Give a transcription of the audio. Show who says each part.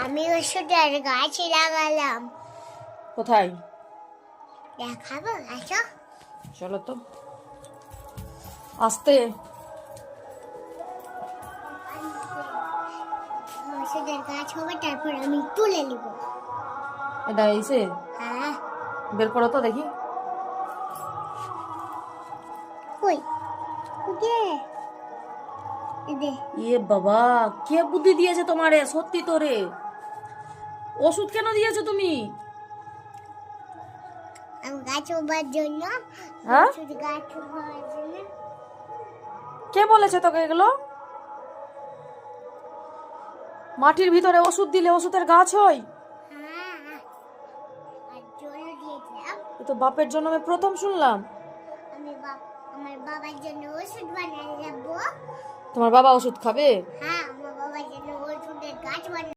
Speaker 1: আমি ওষুধের গাছ লাগালাম।
Speaker 2: কোথায়?
Speaker 1: দেখাবো, আসো।
Speaker 2: চলো তো, আস্তে।
Speaker 1: ওষুধের গাছ হবে, তারপর আমি তুলে নিব।
Speaker 2: এটা এসে
Speaker 1: হ্যাঁ,
Speaker 2: বের করো তো দেখি।
Speaker 1: কই দে দে।
Speaker 2: ইয়ে বাবা, কে বুদ্ধি দিয়েছে তোমারে? সত্যি তো রে, ওষুধ কেন দিয়েছো তুমি?
Speaker 1: আমি গাছ হবার জন্য।
Speaker 2: হ্যাঁ,
Speaker 1: ওষুধ গাছ হবার জন্য।
Speaker 2: কে বলেছে তোকে এগুলো? মাটির ভিতরে ওষুধ দিলে ওষুধের গাছ হয়?
Speaker 1: হ্যাঁ, আর জল দিয়েছিলাম।
Speaker 2: এ তো বাপের জন্য আমি প্রথম শুনলাম।
Speaker 1: আমার বাবার জন্য ওষুধ বানিয়ে দেবো।
Speaker 2: তোমার বাবা ওষুধ খাবে?
Speaker 1: হ্যাঁ, আমার বাবার জন্য ওষুধের গাছ বানিয়ে